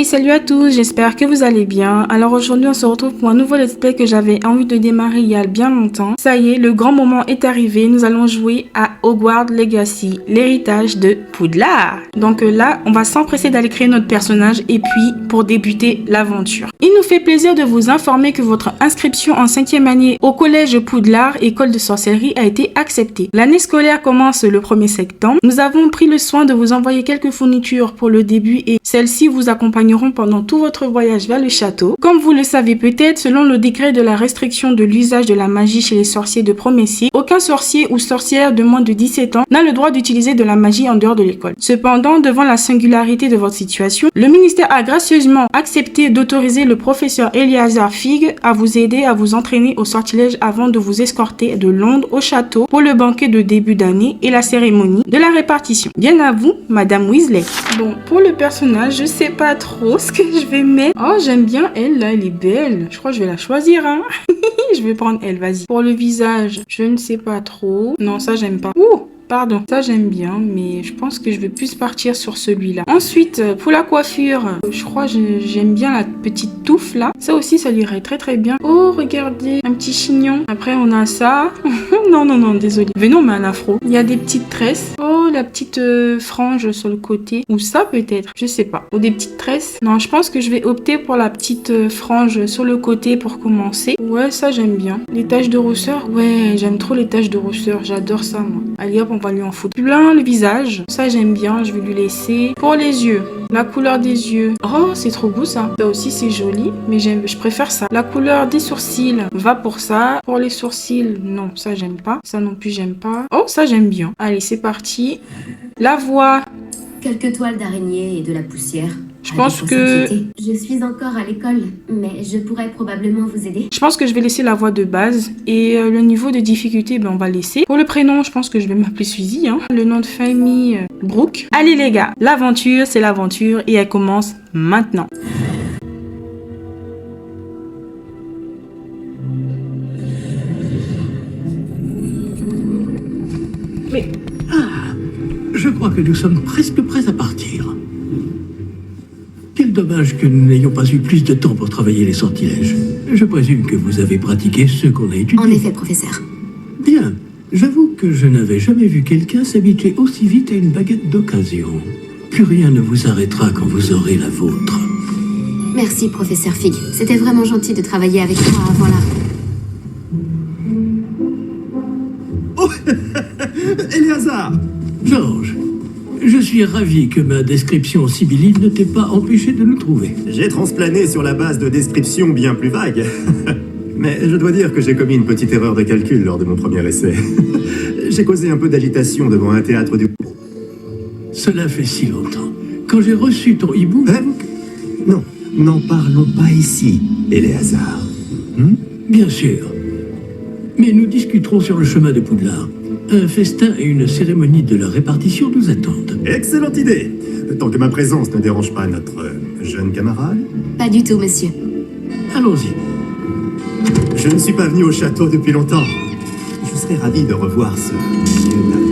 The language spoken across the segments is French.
salut à tous, j'espère que vous allez bien. Alors aujourd'hui on se retrouve pour un nouveau let's play que j'avais envie de démarrer il y a bien longtemps. Ça y est, le grand moment est arrivé, nous allons jouer à Hogwarts Legacy, l'héritage de Poudlard. Donc là, on va s'empresser d'aller créer notre personnage et puis pour débuter l'aventure. Il nous fait plaisir de vous informer que votre inscription en 5e année au collège Poudlard, école de sorcellerie, a été acceptée. L'année scolaire commence le 1er septembre. Nous avons pris le soin de vous envoyer quelques fournitures pour le début et celles-ci vous accompagneront pendant tout votre voyage vers le château. Comme vous le savez peut-être, selon le décret de la restriction de l'usage de la magie chez les sorciers de premier cycle, aucun sorcier ou sorcière de moins de 17 ans n'a le droit d'utiliser de la magie en dehors de l'école. Cependant, devant la singularité de votre situation, le ministère a gracieusement accepté d'autoriser le professeur Eleazar Fig à vous aider à vous entraîner au sortilège avant de vous escorter de Londres au château pour le banquet de début d'année et la cérémonie de la répartition. Bien à vous, Madame Weasley. Bon, pour le personnage, je sais pas trop ce que je vais mettre. Oh, j'aime bien elle, là, elle est belle. Je crois que je vais la choisir, hein. Je vais prendre elle, vas-y. Pour le visage, je ne sais pas trop. Non, ça, j'aime pas. Ouh! Pardon, ça j'aime bien, mais je pense que je vais plus partir sur celui-là. Ensuite, pour la coiffure, je crois que j'aime bien la petite touffe là. Ça aussi, ça irait très très bien. Oh, regardez, un petit chignon. Après, on a ça. non, désolé. Venons, on met un afro. Il y a des petites tresses. Oh, la petite frange sur le côté. Ou ça peut-être, je sais pas. Ou des petites tresses. Non, je pense que je vais opter pour la petite frange sur le côté pour commencer. Ouais, ça j'aime bien. Les taches de rousseur, ouais, j'aime trop les taches de rousseur. J'adore ça, moi. Allez hop, on va lui en foutre plein le visage. Ça j'aime bien, je vais lui laisser. Pour les yeux, la couleur des yeux. Oh, c'est trop beau ça. Ça aussi c'est joli, mais je préfère ça. La couleur des sourcils va pour ça. Pour les sourcils, non, ça j'aime pas. Ça non plus j'aime pas. Oh, ça j'aime bien. Allez, c'est parti. La voix. Quelques toiles d'araignée et de la poussière. Je pense que... Je suis encore à l'école, mais je pourrais probablement vous aider. Je pense que je vais laisser la voix de base. Et le niveau de difficulté, ben, on va laisser. Pour le prénom, je pense que je vais m'appeler Suzy. Hein. Le nom de famille, Brooke. Allez les gars, l'aventure, c'est l'aventure. Et elle commence maintenant. Mais... Ah, je crois que nous sommes presque prêts à partir. Quel dommage que nous n'ayons pas eu plus de temps pour travailler les sortilèges. Je présume que vous avez pratiqué ce qu'on a étudié. En effet, professeur. Bien. J'avoue que je n'avais jamais vu quelqu'un s'habituer aussi vite à une baguette d'occasion. Plus rien ne vous arrêtera quand vous aurez la vôtre. Merci, professeur Fig. C'était vraiment gentil de travailler avec moi avant la... Oh Eleazar! Georges, je suis ravi que ma description sibylline ne t'ait pas empêché de nous trouver. J'ai transplané sur la base de descriptions bien plus vagues. Mais je dois dire que j'ai commis une petite erreur de calcul lors de mon premier essai. J'ai causé un peu d'agitation devant un théâtre du... Cela fait si longtemps. Quand j'ai reçu ton hibou... Non, n'en parlons pas ici, Eleazar. Bien sûr. Mais nous discuterons sur le chemin de Poudlard. Un festin et une cérémonie de la répartition nous attendent. Excellente idée! Tant que ma présence ne dérange pas notre jeune camarade. Pas du tout, monsieur. Allons-y. Je ne suis pas venu au château depuis longtemps. Je serais ravi de revoir ce vieux nain.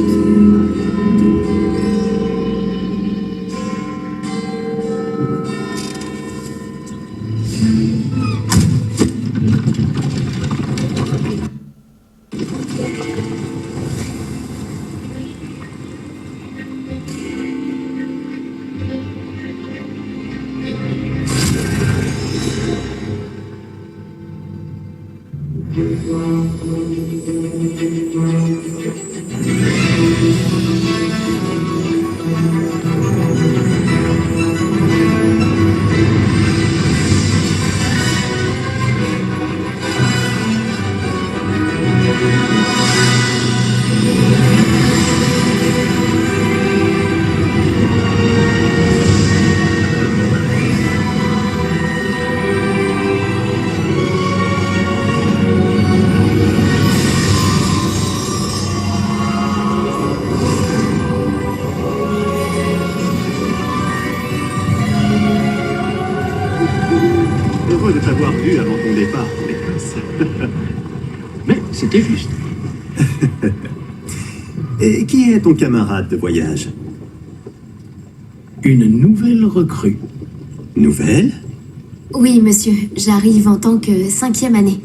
Heureux de t'avoir vu avant ton départ, Pécresse. Mais c'était juste. Et qui est ton camarade de voyage? Une nouvelle recrue. Nouvelle? Oui, monsieur. J'arrive en tant que 5e année.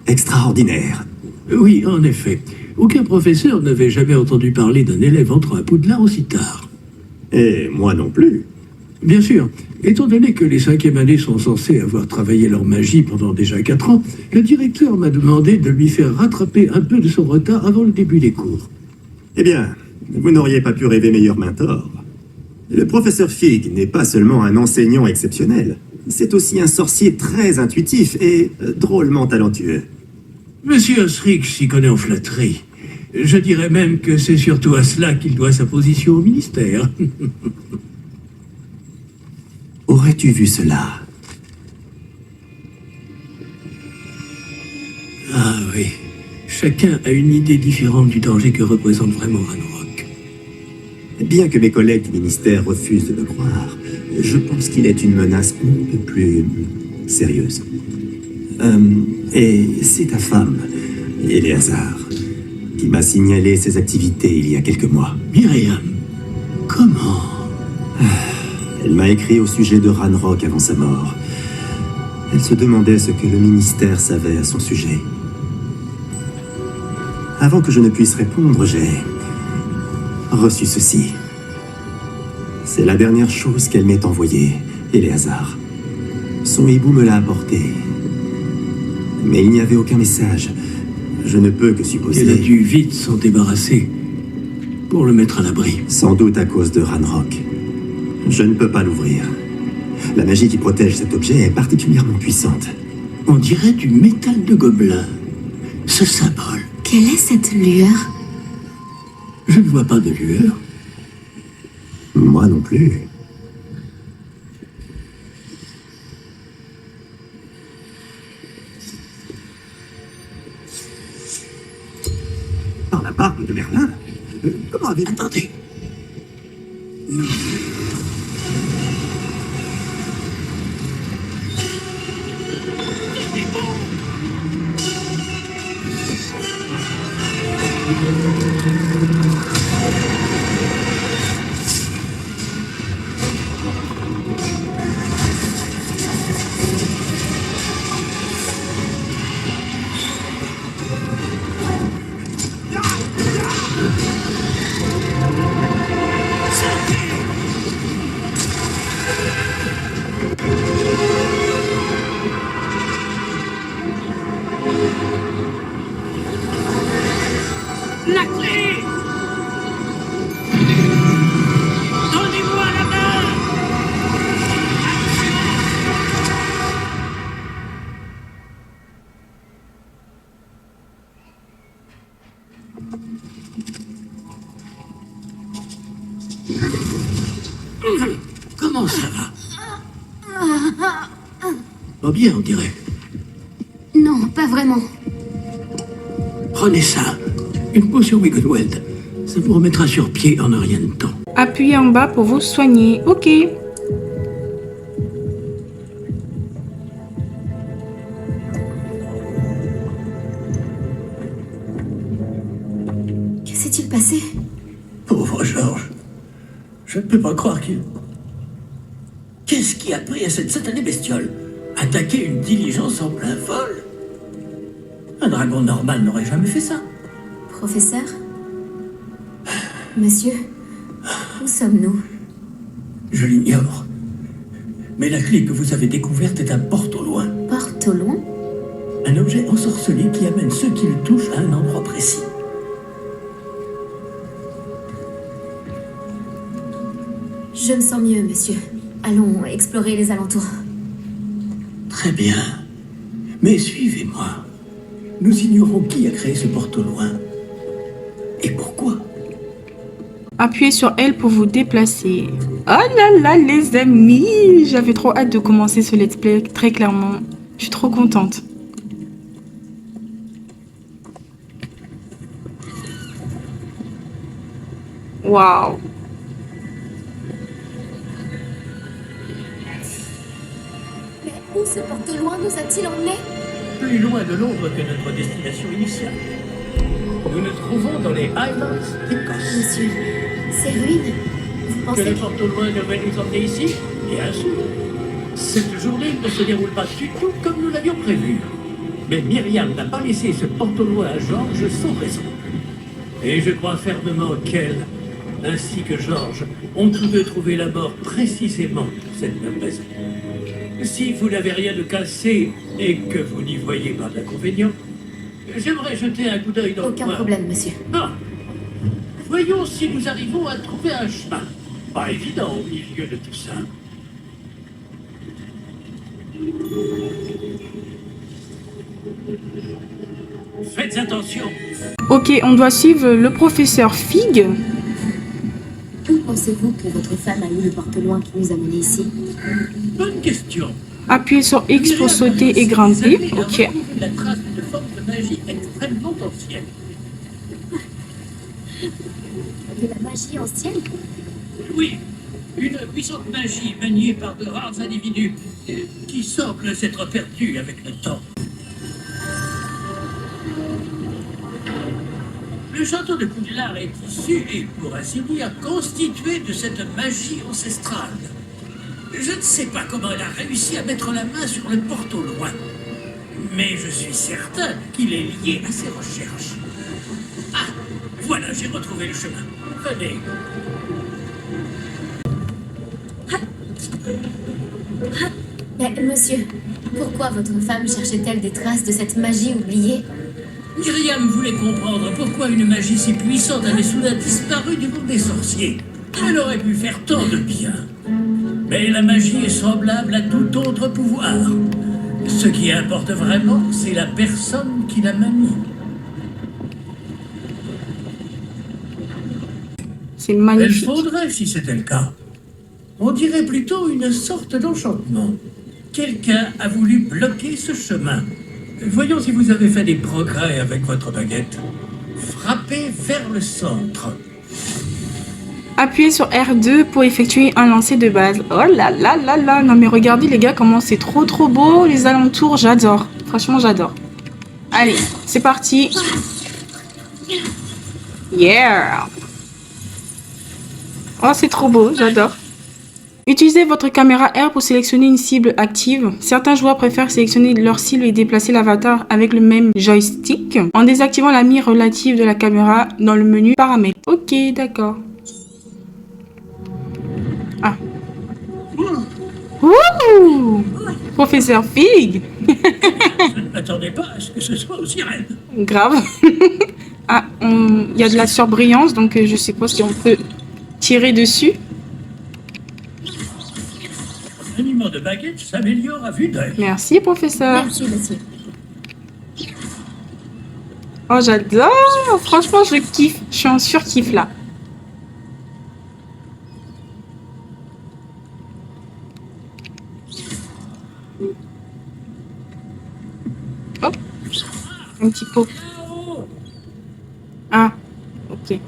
Extraordinaire. Oui, en effet. Aucun professeur n'avait jamais entendu parler d'un élève entrant à Poudlard aussi tard. Et moi non plus. Bien sûr, étant donné que les 5e années sont censées avoir travaillé leur magie pendant déjà 4 ans, le directeur m'a demandé de lui faire rattraper un peu de son retard avant le début des cours. Eh bien, vous n'auriez pas pu rêver meilleur mentor. Le professeur Fig n'est pas seulement un enseignant exceptionnel, c'est aussi un sorcier très intuitif et drôlement talentueux. Monsieur Osric s'y connaît en flatterie. Je dirais même que c'est surtout à cela qu'il doit sa position au ministère. Aurais-tu vu cela? Ah oui, chacun a une idée différente du danger que représente vraiment Ranrock. Bien que mes collègues du ministère refusent de le croire, je pense qu'il est une menace un peu plus sérieuse. Et c'est ta femme, Eleazar, qui m'a signalé ses activités il y a quelques mois. Myriam, comment? Elle m'a écrit au sujet de Ranrock avant sa mort. Elle se demandait ce que le ministère savait à son sujet. Avant que je ne puisse répondre, j'ai reçu ceci. C'est la dernière chose qu'elle m'ait envoyée, Eleazar. Son hibou me l'a apporté. Mais il n'y avait aucun message. Je ne peux que supposer... Elle a dû vite s'en débarrasser pour le mettre à l'abri. Sans doute à cause de Ranrock. Je ne peux pas l'ouvrir. La magie qui protège cet objet est particulièrement puissante. On dirait du métal de gobelin. Ce symbole. Quelle est cette lueur? Je ne vois pas de lueur. Moi non plus. Par la barbe de Merlin? Comment avez-vous... Attendez. La clé! Donnez-moi la main! Comment ça va? Pas bien, on dirait. Non, pas vraiment. Prenez ça. Une potion Wiggleweld. Ça vous remettra sur pied en un rien de temps. Appuyez en bas pour vous soigner. Ok. Que s'est-il passé? Pauvre Georges. Je ne peux pas croire qu'il... Qu'est-ce qui a pris à cette satanée bestiole? Attaquer une diligence en plein vol? Un dragon normal n'aurait jamais fait ça. Professeur? Monsieur? Où sommes-nous? Je l'ignore. Mais la clé que vous avez découverte est un porte au loin. Porte au loin? Un objet ensorcelé qui amène ceux qui le touchent à un endroit précis. Je me sens mieux, monsieur. Allons explorer les alentours. Très bien. Mais suivez-moi. Nous ignorons qui a créé ce porte au loin. Et pourquoi? Appuyez sur L pour vous déplacer. Oh là là, les amis! J'avais trop hâte de commencer ce let's play, très clairement. Je suis trop contente. Waouh! Mais où ce porte au loin nous a-t-il emmenés? Plus loin de Londres que notre destination initiale. Nous nous trouvons dans les Highlands d'Écosse. Monsieur, ces ruines, vous Que pensez le porte au loin devrait nous emmener ici? Bien sûr. Cette journée ne se déroule pas du tout comme nous l'avions prévu. Mais Myriam n'a pas laissé ce porte-loin à Georges sans raison. Et je crois fermement qu'elle, ainsi que Georges, ont tous deux trouvé la mort précisément pour cette même raison. Si vous n'avez rien de cassé et que vous n'y voyez pas d'inconvénient, j'aimerais jeter un coup d'œil dans le Aucun coin. problème, monsieur. Ah. Voyons si nous arrivons à trouver un chemin. Pas évident au milieu de tout ça. Faites attention. Ok, on doit suivre le professeur Fig. Où pensez-vous que votre femme a eu le porte-loin qui nous a menés ici? Bonne question. Appuyez sur X pour sauter et grimper. Ok. La trace d'une forme de magie extrêmement ancienne. De la magie ancienne? Oui, une puissante magie maniée par de rares individus qui semble s'être perdue avec le temps. Le château de Poudlard est issu et, pour ainsi dire, constitué de cette magie ancestrale. Je ne sais pas comment elle a réussi à mettre la main sur le porte au loin, mais je suis certain qu'il est lié à ses recherches. Ah, voilà, j'ai retrouvé le chemin. Venez. Mais, monsieur, pourquoi votre femme cherchait-elle des traces de cette magie oubliée? Myriam voulait comprendre pourquoi une magie si puissante avait soudain disparu du monde des sorciers. Elle aurait pu faire tant de bien. Mais la magie est semblable à tout autre pouvoir. Ce qui importe vraiment, c'est la personne qui la manie. C'est Elle magnifique. faudrait si c'était le cas. On dirait plutôt une sorte d'enchantement. Quelqu'un a voulu bloquer ce chemin. Voyons si vous avez fait des progrès avec votre baguette. Frappez vers le centre. Appuyez sur R2 pour effectuer un lancer de base. Oh là là là là. Non mais regardez les gars comment c'est trop beau. Les alentours, j'adore. Franchement, j'adore. Allez, c'est parti. Yeah. Oh, c'est trop beau, j'adore. Utilisez votre caméra R pour sélectionner une cible active. Certains joueurs préfèrent sélectionner leur cible et déplacer l'avatar avec le même joystick en désactivant la mire relative de la caméra dans le menu paramètres. Ok, d'accord. Ah. Ouh! Professeur Fig! Je ne m'attendais pas à ce que ce soit aussi raide. Grave. Ah, il y a de la surbrillance, donc je sais pas si on peut tirer dessus. Votre animement de baguette s'améliore à vue d'œil. Merci, professeur. Merci, monsieur. Oh, j'adore. Franchement, je kiffe. Je suis en surkiff là. Hop. Un petit pot. Ah, ok.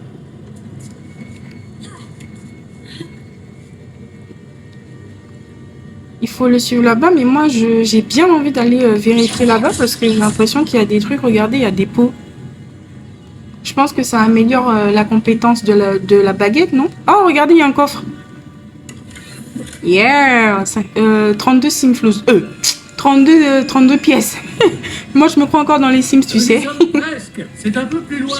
Il faut le suivre là-bas, mais moi, j'ai bien envie d'aller vérifier là-bas parce que j'ai l'impression qu'il y a des trucs. Regardez, il y a des pots. Je pense que ça améliore la compétence de la baguette, non? Oh, regardez, il y a un coffre. Yeah! 32 simflouz. 32 pièces. Moi, je me crois encore dans les Sims, tu sais. Presque. C'est un peu plus loin.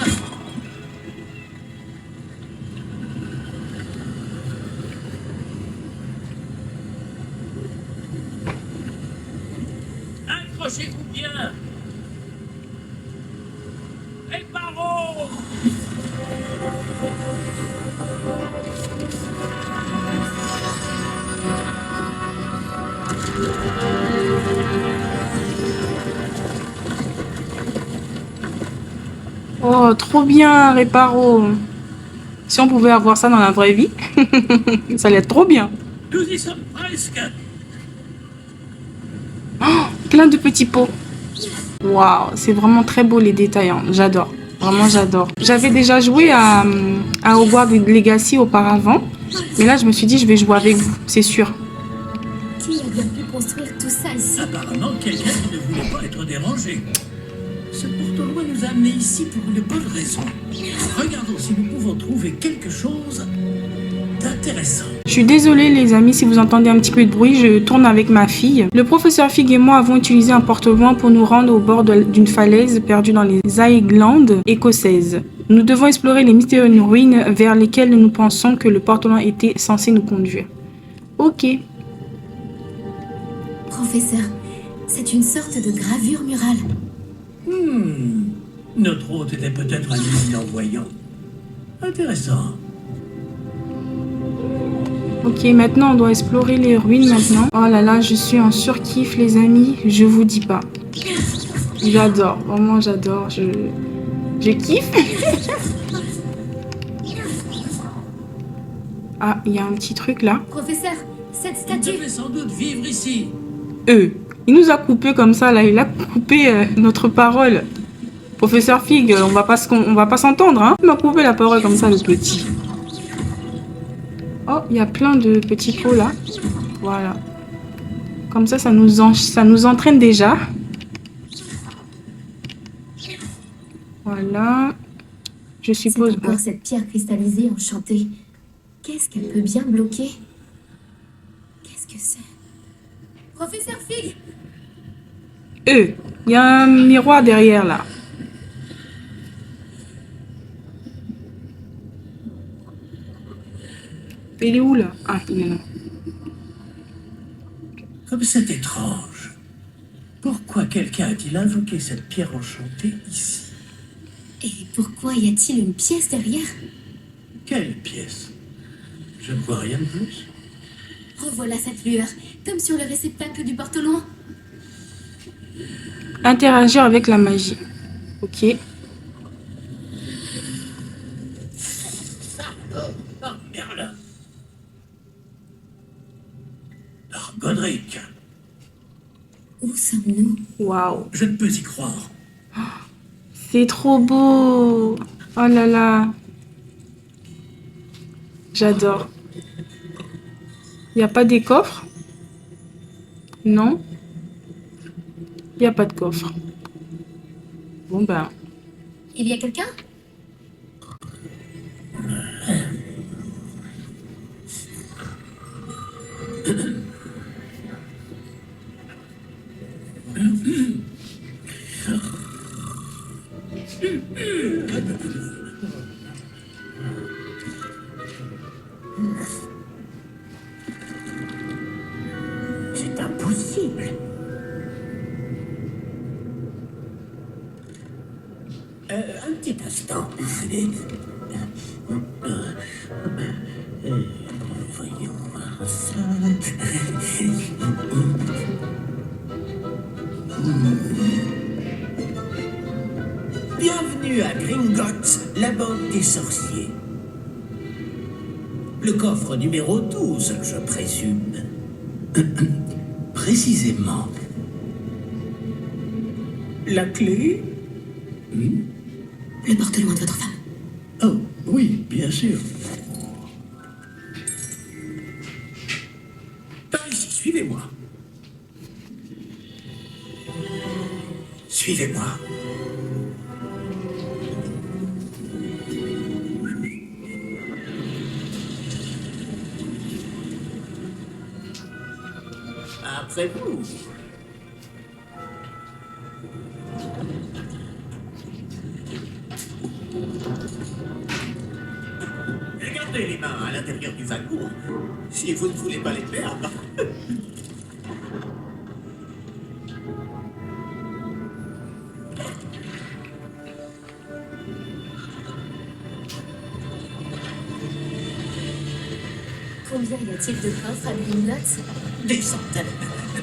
Accrochez-vous bien. Les barreaux. Oh, trop bien, Réparo. Si on pouvait avoir ça dans la vraie vie, ça allait être trop bien. Nous y sommes presque. Oh, plein de petits pots. Waouh, c'est vraiment très beau les détails. Hein. J'adore. Vraiment, j'adore. J'avais déjà joué à Hogwarts Legacy auparavant. Mais là, je me suis dit, je vais jouer avec vous, c'est sûr. Qui a bien pu construire tout ça ici? Apparemment, quelqu'un qui ne voulait pas être dérangé. Ce porte-loin nous a amenés ici pour une bonne raison. Regardons si nous pouvons trouver quelque chose Intéressant. Je suis désolée les amis si vous entendez un petit peu de bruit, je tourne avec ma fille. Le professeur Fig et moi avons utilisé un porte-voix pour nous rendre au bord d'une falaise perdue dans les Highlands écossaises. Nous devons explorer les mystérieuses ruines vers lesquelles nous pensons que le porte-voix était censé nous conduire. Ok. Professeur, c'est une sorte de gravure murale. Notre hôte était peut-être un éminent voyant. Intéressant. Ok, maintenant on doit explorer les ruines maintenant. Oh là là, je suis en surkiff les amis, je vous dis pas. J'adore, vraiment j'adore, je kiffe. Ah, il y a un petit truc là. Professeur, cette Vous statue... devez sans doute vivre ici. Il nous a coupé comme ça là, il a coupé notre parole. Professeur Fig, on va pas s'entendre, hein. Il m'a coupé la parole comme ça le petit. Oh, il y a plein de petits pots là. Voilà. Comme ça nous entraîne déjà. Voilà. Je C'est suppose... encore cette pierre cristallisée enchantée. Qu'est-ce qu'elle peut bien bloquer? Qu'est-ce que c'est? Professeur Fig! Il y a un miroir derrière là. Il est où là? Ah, il est là. Comme c'est étrange. Pourquoi quelqu'un a-t-il invoqué cette pierre enchantée ici? Et pourquoi y a-t-il une pièce derrière? Quelle pièce? Je ne vois rien de plus. Revoilà cette lueur, comme sur le réceptacle du porte-loin. Interagir avec la magie. Ok. Oh, Merlin. Oh, Godric. Où sommes-nous? Waouh. Je ne peux y croire. C'est trop beau. Oh là là. J'adore. Il n'y a pas des coffres? Non. Il n'y a pas de coffre. Bon ben. Il y a quelqu'un? C'est impossible. Un petit instant. Voyons ça. Bienvenue à Gringotts, la bande des sorciers. Le coffre numéro 12, je présume. Précisément. La clé? Le porte-loin de votre femme. Oh, oui, bien sûr. Par ici, suivez-moi. Suivez-moi. Après vous. Regardez les mains à l'intérieur du wagon, si vous ne voulez pas les perdre. Combien y a-t-il de coffres à Gringotts? Des centaines.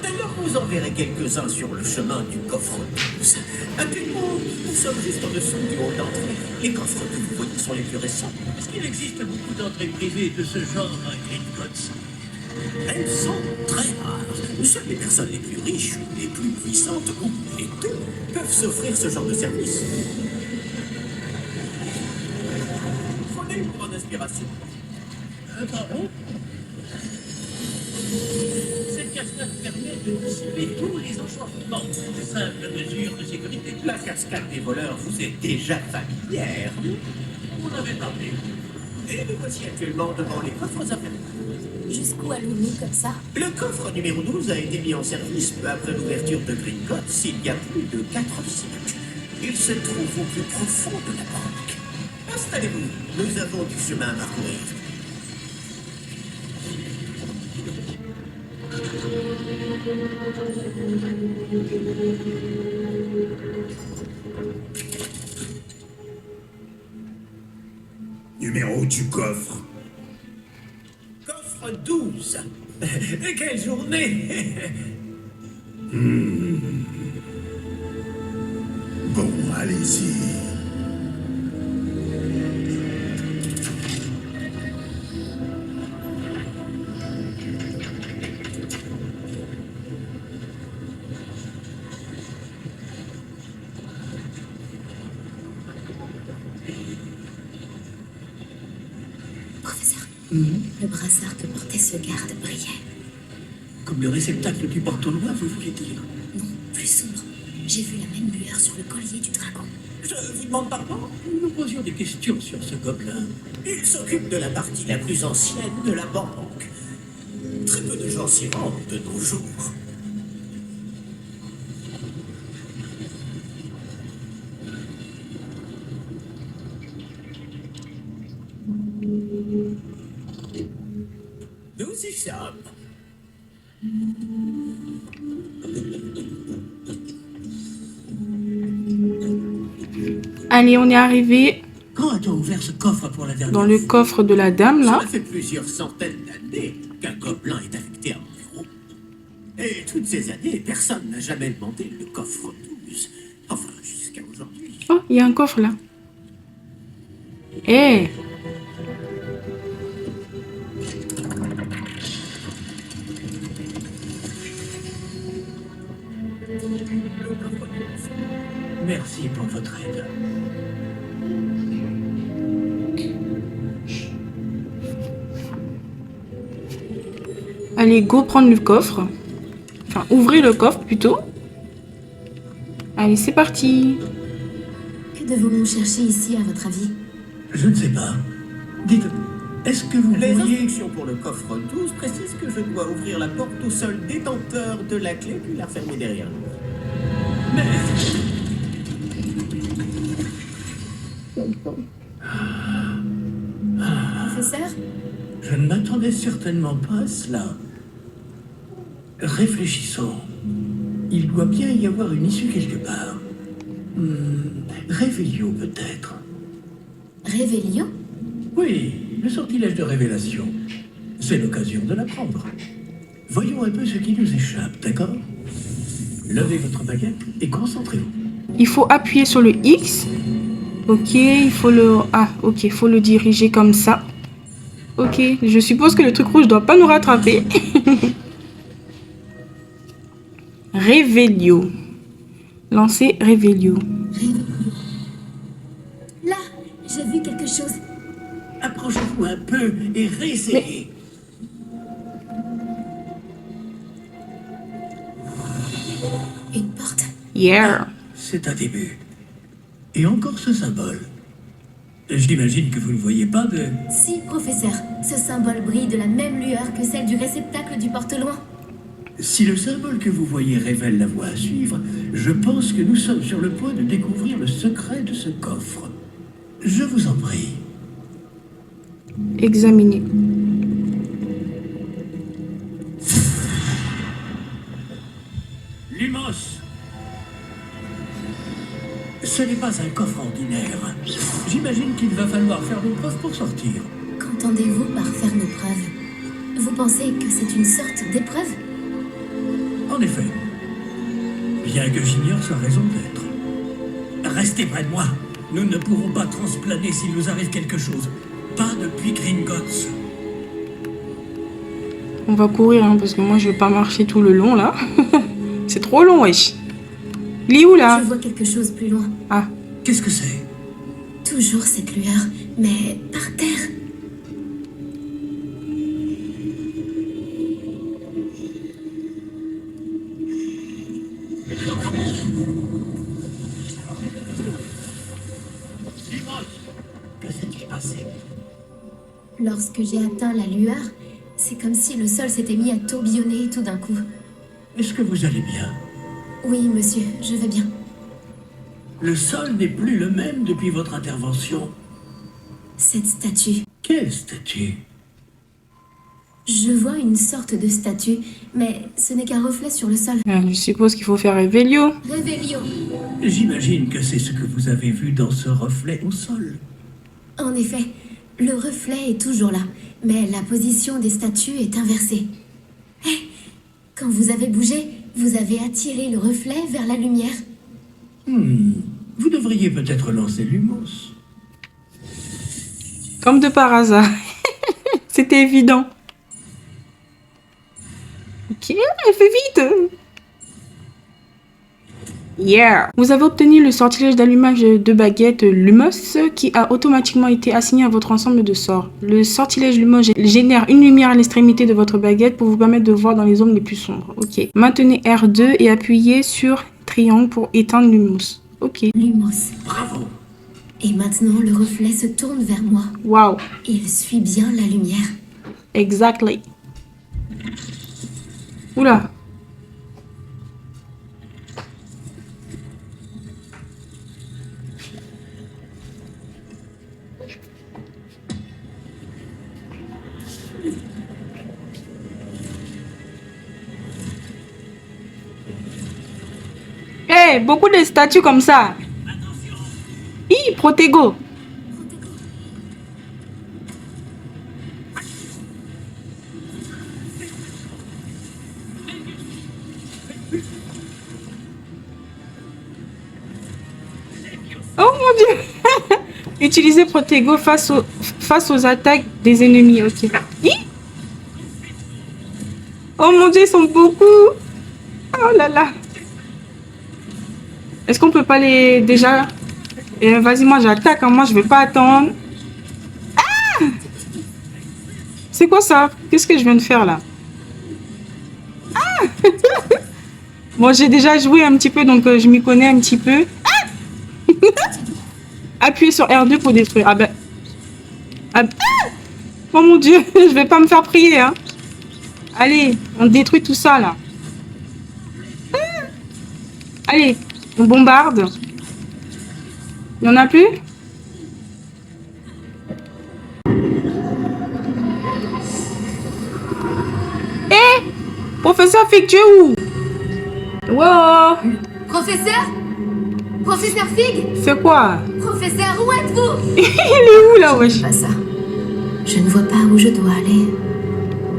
D'ailleurs, vous en verrez quelques-uns sur le chemin du coffre 12. Actuellement, nous sommes juste en dessous du hall d'entrée. Les coffres que vous voyez sont les plus récents. Est-ce qu'il existe beaucoup d'entrées privées de ce genre à Gringotts? Elles sont très rares. Seules les personnes les plus riches ou les plus puissantes, ou les deux, peuvent s'offrir ce genre de service. Prenez une grande inspiration. Pardon? Cette cascade permet de dissiper tous les enchantements. Simple mesure de sécurité. La cascade des voleurs vous est déjà familière. On avait parlé. Et nous voici actuellement devant les coffres infernaux. Jusqu'où allons-nous comme ça? Le coffre numéro 12 a été mis en service peu après l'ouverture de Gringotts il y a plus de 4 siècles. Il se trouve au plus profond de la banque. Installez-vous, nous avons du chemin à parcourir. Numéro du coffre. Coffre 12. Quelle journée! Bon, allez-y. Professeur, le brassard que portait ce garde brillait. Comme le réceptacle du porte-loin, vous voulez dire? Non, plus sombre. J'ai vu la même lueur sur le collier du dragon. Je vous demande pardon? Nous nous posions des questions sur ce gobelin. Il s'occupe de la partie la plus ancienne de la banque. Très peu de gens s'y rendent de nos jours. Nous y sommes. Allez, on est arrivé Quand a-t-on ouvert ce coffre pour la dernière dans le fois? coffre de la dame, là. Cela fait plusieurs centaines d'années qu'un gobelin est affecté à mon bureau. Et toutes ces années, personne n'a jamais demandé le coffre 12. Enfin, jusqu'à aujourd'hui. Oh, il y a un coffre, là. Eh, Merci pour votre aide. allez, go prendre le coffre. Enfin, ouvrez le coffre, plutôt. Allez, c'est parti. Que devons-nous chercher ici, à votre avis? Je ne sais pas. Dites, est-ce que vous Les pourriez... instructions pour le coffre 12 précisent que je dois ouvrir la porte au seul détenteur de la clé puis la refermer derrière nous. Mais Professeur? Je ne m'attendais certainement pas à cela. Réfléchissons. Il doit bien y avoir une issue quelque part. Réveillon peut-être. Révélion? Oui, le sortilège de révélation. C'est l'occasion de l'apprendre. Voyons un peu ce qui nous échappe, d'accord? Levez votre baguette et concentrez-vous. Il faut appuyer sur le X. Ok, il faut le... Ah, ok, il faut le diriger comme ça. Ok, je suppose que le truc rouge doit pas nous rattraper. Révélio. Lancer Révélio. Là, j'ai vu quelque chose. Approchez-vous un peu et réessayez. Une porte. Yeah. C'est un début. Et encore ce symbole. J'imagine que vous ne voyez pas de... Si, professeur, ce symbole brille de la même lueur que celle du réceptacle du porte-loin. Si le symbole que vous voyez révèle la voie à suivre, je pense que nous sommes sur le point de découvrir le secret de ce coffre. Je vous en prie. Examiner. Lumos! Ce n'est pas un coffre ordinaire. J'imagine qu'il va falloir faire nos preuves pour sortir. Qu'entendez-vous par faire nos preuves? Vous pensez que c'est une sorte d'épreuve? En effet. Bien que j'ignore sa raison d'être. Restez près de moi. Nous ne pourrons pas transplaner s'il nous arrive quelque chose. Pas depuis Gringotts. On va courir, hein, parce que moi, je vais pas marcher tout le long, là. C'est trop long, wesh. Il est où, là? Je vois quelque chose plus loin. Ah, Qu'est-ce que c'est? Toujours cette lueur, mais par terre. Que s'est-il passé? Lorsque j'ai atteint la lueur, c'est comme si le sol s'était mis à tourbillonner tout d'un coup. Est-ce que vous allez bien? Oui, monsieur, je vais bien. Le sol n'est plus le même depuis votre intervention. Cette statue. Quelle statue? Je vois une sorte de statue, mais ce n'est qu'un reflet sur le sol. Je suppose qu'il faut faire Revelio. Révélio. J'imagine que c'est ce que vous avez vu dans ce reflet au sol. En effet, le reflet est toujours là, mais la position des statues est inversée. Hé, quand vous avez bougé, vous avez attiré le reflet vers la lumière. Vous devriez peut-être lancer l'humos. Comme de par hasard. C'était évident. Ok, elle fait vite. Yeah. Vous avez obtenu le sortilège d'allumage de baguette Lumos qui a automatiquement été assigné à votre ensemble de sorts. Le sortilège Lumos génère une lumière à l'extrémité de votre baguette pour vous permettre de voir dans les zones les plus sombres. Ok. Maintenez R2 et appuyez sur triangle pour éteindre Lumos. Ok. Lumos. Bravo. Et maintenant, le reflet se tourne vers moi. Wow. Il suit bien la lumière. Exactly. Oula. Hey, beaucoup de statues comme ça. Hi, Protego. Oh mon dieu. Utilisez Protego face aux attaques des ennemis. Ok. Hi. Oh mon dieu, ils sont beaucoup. Oh là là. Est-ce qu'on peut pas les déjà... Vas-y, moi j'attaque, hein. Moi je vais pas attendre. Ah! C'est quoi ça? Qu'est-ce que je viens de faire là? Ah! Bon, j'ai déjà joué un petit peu, donc je m'y connais un petit peu. Ah! Appuyez sur R2 pour détruire. Ah ben... Ah... Oh mon dieu, je vais pas me faire prier, hein. Allez, on détruit tout ça là. Ah! Allez, on bombarde. Il y en a plus? Eh! Professeur Fig, tu es où? Wow! Professeur? Professeur Fig? C'est quoi? Professeur, où êtes-vous? Il est où là, wesh? Pas ça. Je ne vois pas où je dois aller.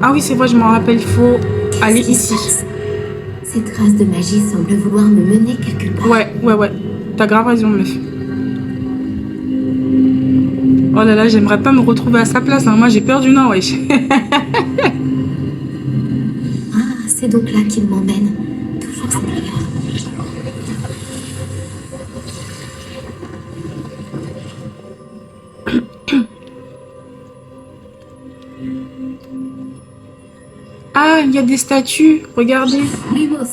Ah oui, c'est vrai, je m'en rappelle, il faut aller Qu'est-ce qui se ici. passe? Ces traces de magie semblent vouloir me mener quelque part. Ouais. T'as grave raison, meuf. Oh là là, j'aimerais pas me retrouver à sa place, hein. Moi j'ai peur du Nord, wesh. Ah, c'est donc là qu'il m'emmène. Toujours en meilleur. Ah, il y a des statues, regardez. Lumos.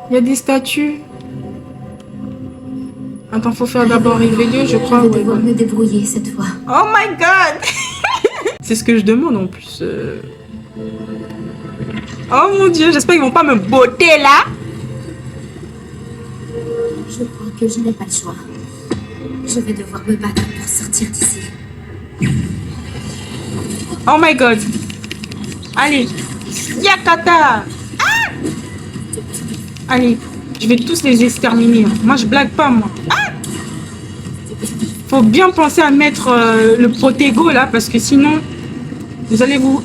Il y a des statues. Attends, faut faire d'abord Revelio, je crois. Je vais Ouais, devoir ouais. me débrouiller cette fois. Oh my god. C'est ce que je demande en plus. Oh mon dieu, j'espère qu'ils vont pas me botter là. Je crois que je n'ai pas le choix. Je vais devoir me battre pour sortir d'ici. Oh my god. Allez. Yakata. Ah. Allez, je vais tous les exterminer. Moi, je blague pas, moi. Ah. Faut bien penser à mettre le Protego là, parce que sinon, vous allez vous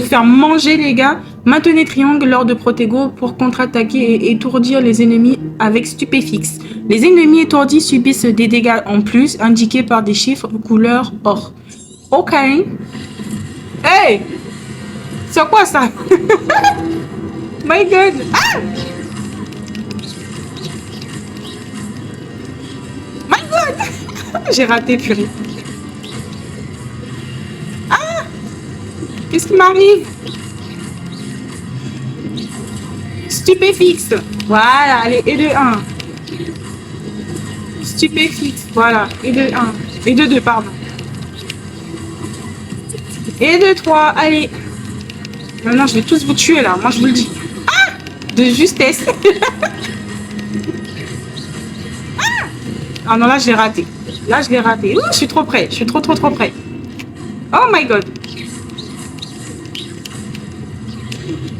faire manger, les gars. Maintenez triangle lors de Protego pour contre-attaquer et étourdir les ennemis avec stupéfixe. Les ennemis étourdis subissent des dégâts en plus, indiqués par des chiffres couleur or. Ok. Hey! C'est quoi ça? My god! Ah! My god! J'ai raté, purée. Ah! Qu'est-ce qui m'arrive? Stupéfixe. Voilà, allez, et de 1. Stupéfixe, voilà, et de 1. Et de 2, pardon. Et 2, 3, allez. Maintenant, je vais tous vous tuer là. Moi, je vous le dis. Ah, de justesse. Ah non, là, je l'ai raté. Là, je l'ai raté. Ouh, je suis trop près. Je suis trop près. Oh my god.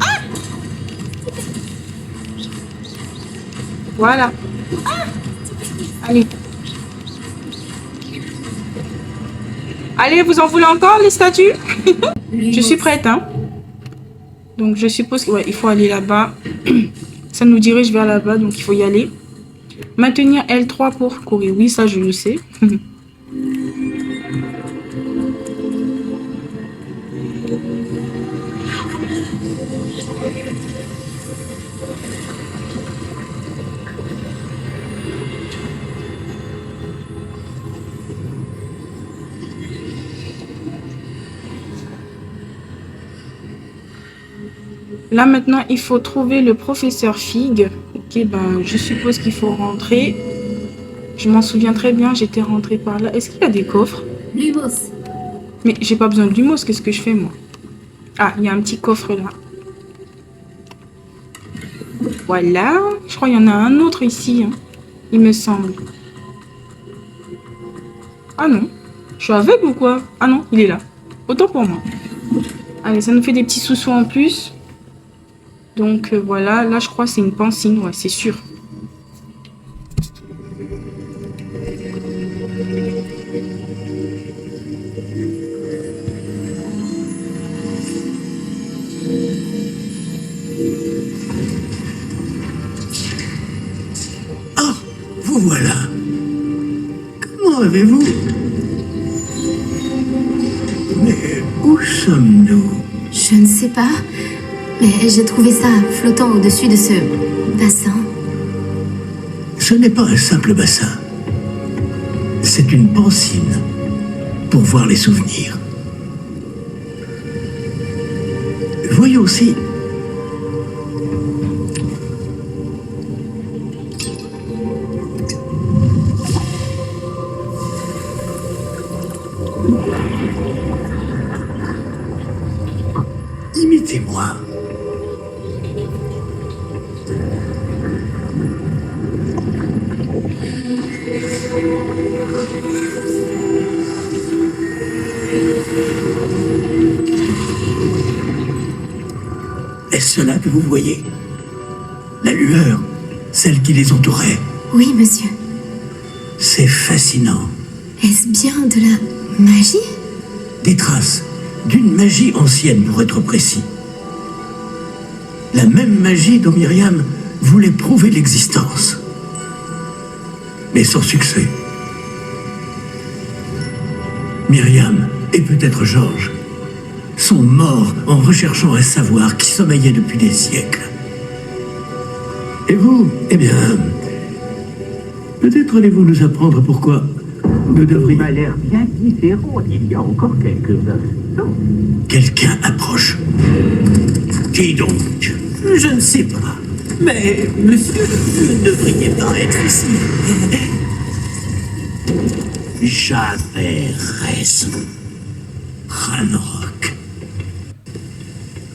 Ah, voilà. Ah, allez. Allez, vous en voulez encore, les statues? Je suis prête, hein. Donc, je suppose qu'il il faut aller là-bas. Ça nous dirige vers là-bas, donc il faut y aller. Maintenir L3 pour courir. Oui, ça, je le sais. Là, maintenant, il faut trouver le professeur Fig. Ok, ben, je suppose qu'il faut rentrer. Je m'en souviens très bien, j'étais rentrée par là. Est-ce qu'il y a des coffres? Lumos. Mais j'ai pas besoin de Lumos, qu'est-ce que je fais, moi? Ah, il y a un petit coffre là. Voilà. Je crois qu'il y en a un autre ici, hein, il me semble. Ah non. Je suis aveugle ou quoi? Ah non, il est là. Autant pour moi. Allez, ça nous fait des petits sous-sous en plus. Donc voilà, là je crois que c'est une pancine, ouais, c'est sûr. Ah, vous voilà. Comment avez-vous? Mais où sommes-nous? Je ne sais pas, mais j'ai trouvé ça flottant au-dessus de ce bassin. Ce n'est pas un simple bassin. C'est une pancine pour voir les souvenirs. Voyons si... Imitez-moi. Est-ce cela que vous voyez? La lueur, celle qui les entourait. Oui, monsieur. C'est fascinant. Est-ce bien de la magie? Des traces d'une magie ancienne, pour être précis. La même magie dont Myriam voulait prouver l'existence. Mais sans succès. Myriam, et peut-être Georges, sont morts en recherchant un savoir qui sommeillait depuis des siècles. Et vous, eh bien, peut-être allez-vous nous apprendre pourquoi nous devrions... m'a l'air bien différent il y a encore quelques instants. Quelqu'un approche. Qui donc? Je ne sais pas. Mais, monsieur, vous ne devriez pas être ici. J'avais raison. Ranrock.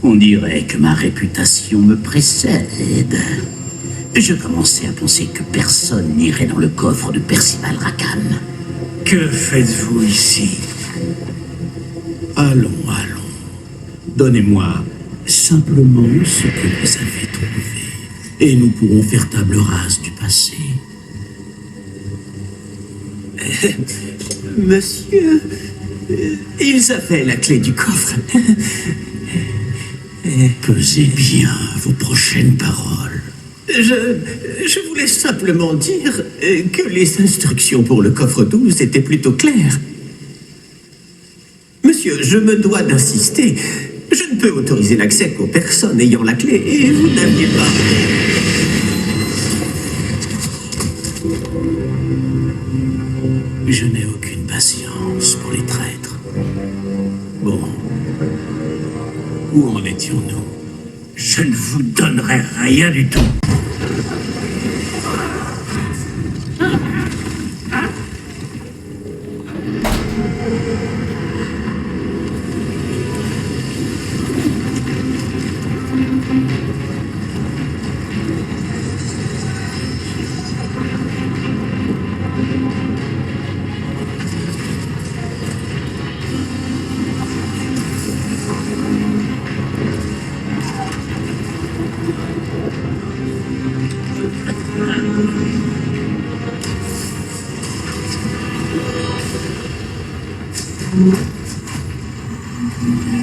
On dirait que ma réputation me précède. Je commençais à penser que personne n'irait dans le coffre de Percival Rackham. Que faites-vous ici? Allons. Donnez-moi simplement ce que vous avez trouvé. Et nous pourrons faire table rase du passé. Monsieur, ils avaient la clé du coffre. Pesez bien vos prochaines paroles. Je voulais simplement dire que les instructions pour le coffre 12 étaient plutôt claires. Monsieur, je me dois d'insister. Je ne peux autoriser l'accès qu'aux personnes ayant la clé, et vous n'aviez pas... Je n'ai aucune patience pour les traîtres. Bon. Où en étions-nous? Je ne vous donnerai rien du tout.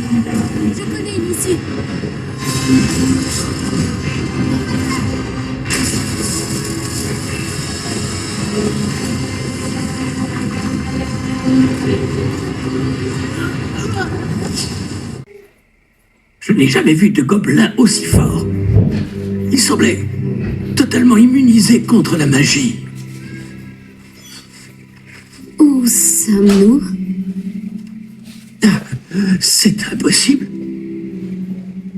Je connais une issue. Je n'ai jamais vu de gobelin aussi fort. Il semblait totalement immunisé contre la magie. Où sommes-nous? C'est impossible.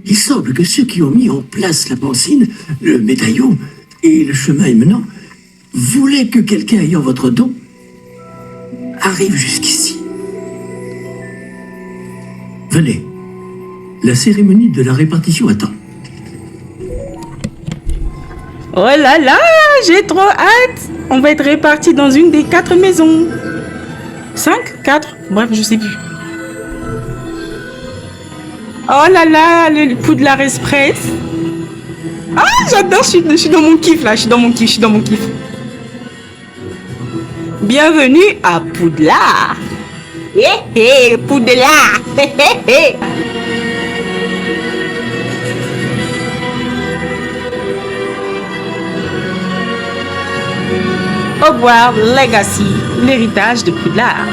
Il semble que ceux qui ont mis en place la pancine, le médaillon et le chemin émenant voulaient que quelqu'un ayant votre don arrive jusqu'ici. Venez. La cérémonie de la répartition attend. Oh là là, j'ai trop hâte. On va être répartis dans une des 4 maisons. 5, 4, bref, je sais plus. Oh là là, le Poudlard Express. Ah, j'adore, je suis dans mon kiff là, je suis dans mon kiff. Bienvenue à Poudlard. Poudlard. Hogwarts Legacy, l'héritage de Poudlard.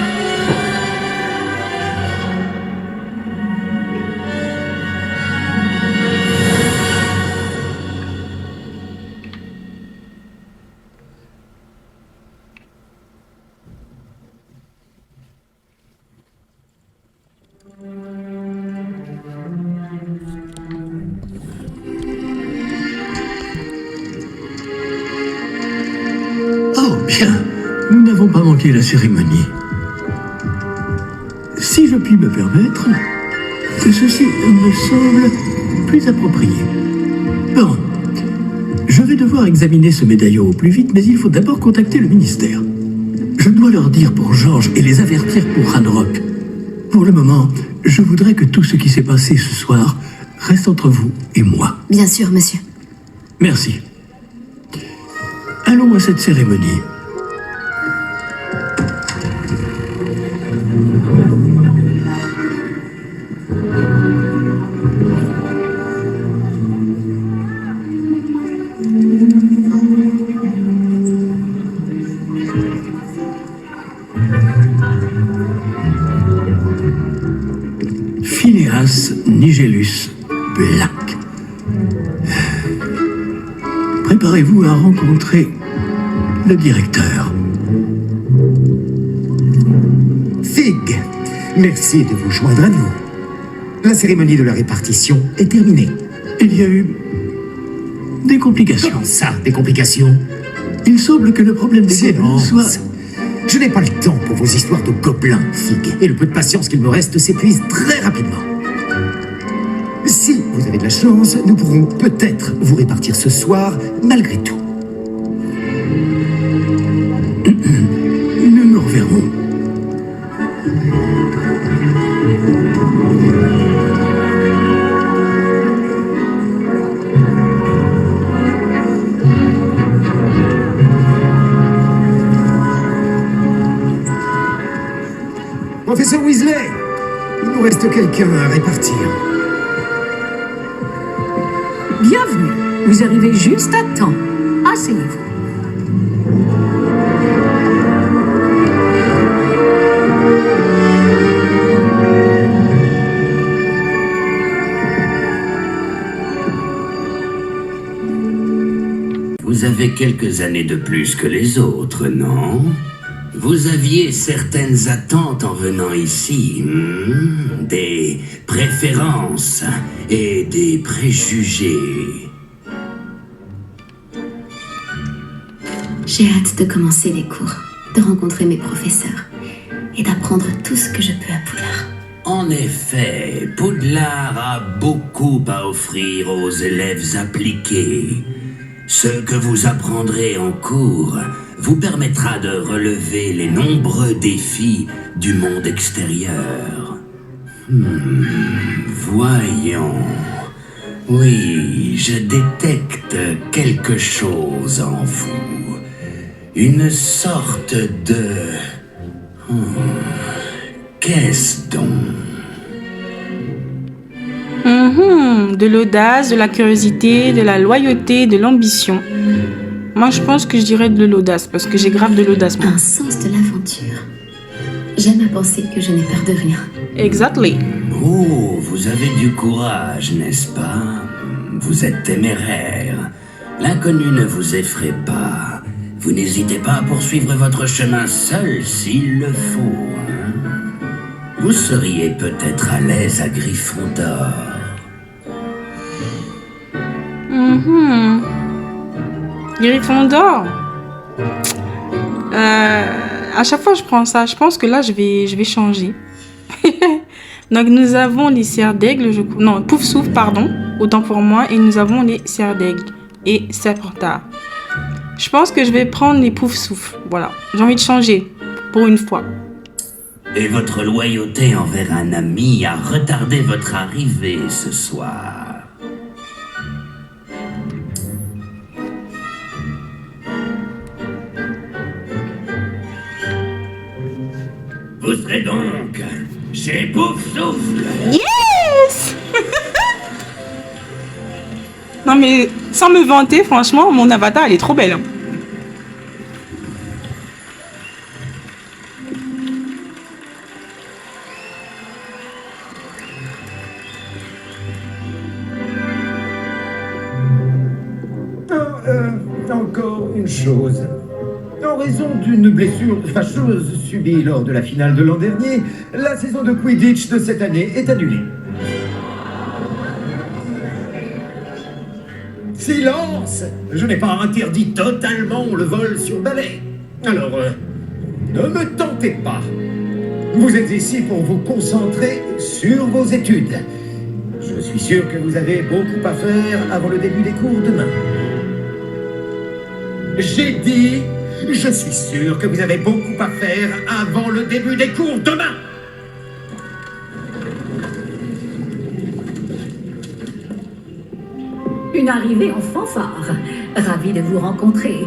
Oh, bien. Nous n'avons pas manqué la cérémonie. Si je puis me permettre, ceci me semble plus approprié. Bon, je vais devoir examiner ce médaillon au plus vite, mais il faut d'abord contacter le ministère. Je dois leur dire pour Georges et les avertir pour Ranrock. Pour le moment, je voudrais que tout ce qui s'est passé ce soir reste entre vous et moi. Bien sûr, monsieur. Merci. Allons à cette cérémonie. Phineas Nigellus Black. Préparez-vous à rencontrer le directeur. Fig, merci de vous joindre à nous. La cérémonie de la répartition est terminée. Il y a eu des complications. Comment ça, des complications? Il semble que le problème des gobelins Silence. soit... Je n'ai pas le temps pour vos histoires de gobelins, Fig, et le peu de patience qu'il me reste s'épuise très rapidement. Si vous avez de la chance, nous pourrons peut-être vous répartir ce soir, malgré tout. Nous nous reverrons. Professeur Weasley, il nous reste quelqu'un à répartir. Bienvenue. Vous arrivez juste à temps. Asseyez-vous. Vous avez quelques années de plus que les autres, non? Vous aviez certaines attentes en venant ici, des préférences et des préjugés. J'ai hâte de commencer les cours, de rencontrer mes professeurs et d'apprendre tout ce que je peux à Poudlard. En effet, Poudlard a beaucoup à offrir aux élèves appliqués. Ce que vous apprendrez en cours vous permettra de relever les nombreux défis du monde extérieur. Voyons. Oui, je détecte quelque chose en vous. Une sorte de... Qu'est-ce donc? De l'audace, de la curiosité, de la loyauté, de l'ambition. Moi, je pense que je dirais de l'audace, parce que j'ai grave de l'audace. Moi. Un sens de l'aventure. J'aime à penser que je n'ai peur de rien. Exactly. Oh, vous avez du courage, n'est-ce pas? Vous êtes téméraire. L'inconnu ne vous effraie pas. Vous n'hésitez pas à poursuivre votre chemin seul s'il le faut. Hein? Vous seriez peut-être à l'aise à Gryffondor. Gryffondor. À chaque fois je prends ça, je pense que là je vais changer. Donc nous avons les serres d'aigle, non, Poufsouffle, pardon, autant pour moi, et nous avons les serres d'aigle et Serpentard. Je pense que je vais prendre les Poufsouffle. Voilà, j'ai envie de changer pour une fois. Et votre loyauté envers un ami a retardé votre arrivée ce soir. Vous serez donc chez Poufsouffle. Yes. Non mais sans me vanter, franchement, mon avatar elle est trop belle. Encore une chose. En raison d'une blessure fâcheuse subie lors de la finale de l'an dernier, la saison de Quidditch de cette année est annulée. Silence! Je n'ai pas interdit totalement le vol sur balai. Alors, ne me tentez pas. Vous êtes ici pour vous concentrer sur vos études. Je suis sûr que vous avez beaucoup à faire avant le début des cours demain. J'ai dit, je suis sûr que vous avez beaucoup à faire avant le début des cours demain. Une arrivée en fanfare. Ravi de vous rencontrer.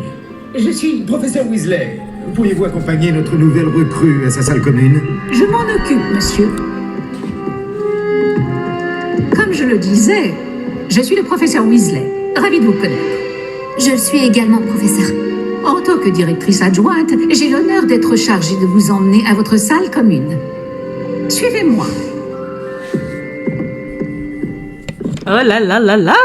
Je suis... Professeur Weasley, pourriez-vous accompagner notre nouvelle recrue à sa salle commune? Je m'en occupe, monsieur. Comme je le disais, je suis le professeur Weasley. Ravi de vous connaître. Je le suis également, professeur. En tant que directrice adjointe, j'ai l'honneur d'être chargée de vous emmener à votre salle commune. Suivez-moi. Oh là là là là.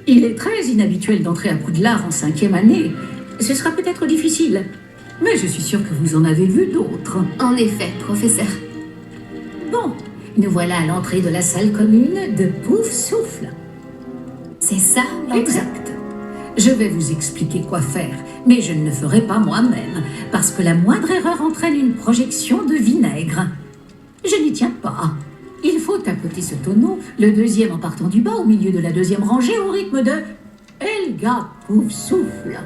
Il est très inhabituel d'entrer à Poudlard en 5e année. Ce sera peut-être difficile, mais je suis sûre que vous en avez vu d'autres. En effet, professeur. Bon, nous voilà à l'entrée de la salle commune de Poufsouffle. C'est ça, l'entrée? Exact. Je vais vous expliquer quoi faire, mais je ne le ferai pas moi-même, parce que la moindre erreur entraîne une projection de vinaigre. Je n'y tiens pas. Il faut tapoter ce tonneau, le deuxième en partant du bas, au milieu de la deuxième rangée, au rythme de Helga Poufsouffle.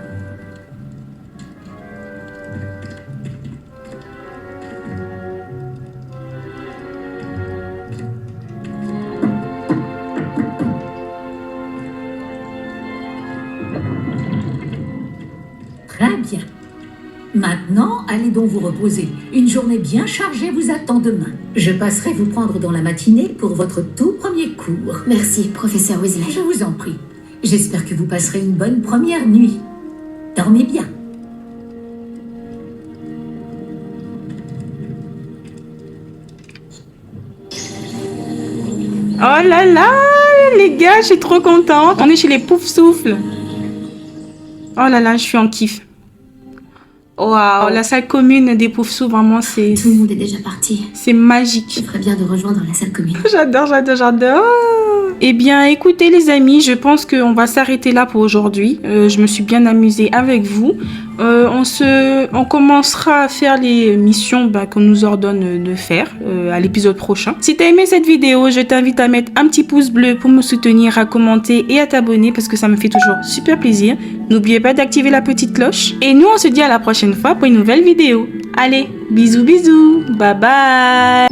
Très bien. Maintenant, allez donc vous reposer. Une journée bien chargée vous attend demain. Je passerai vous prendre dans la matinée pour votre tout premier cours. Merci, professeur Weasley. Je vous en prie. J'espère que vous passerez une bonne première nuit. Dormez bien. Oh là là, les gars, je suis trop contente. On est chez les Poufsouffle. Oh là là, je suis en kiff. Waouh, la salle commune des Poufsouffle, vraiment, c'est... Tout le monde est déjà parti. C'est magique. Je ferais bien de rejoindre la salle commune. J'adore, j'adore, j'adore. Eh bien, écoutez les amis, je pense qu'on va s'arrêter là pour aujourd'hui. Je me suis bien amusée avec vous. On commencera à faire les missions qu'on nous ordonne de faire à l'épisode prochain. Si tu as aimé cette vidéo, je t'invite à mettre un petit pouce bleu pour me soutenir, à commenter et à t'abonner parce que ça me fait toujours super plaisir. N'oubliez pas d'activer la petite cloche. Et nous, on se dit à la prochaine fois pour une nouvelle vidéo. Allez, bisous bisous. Bye bye.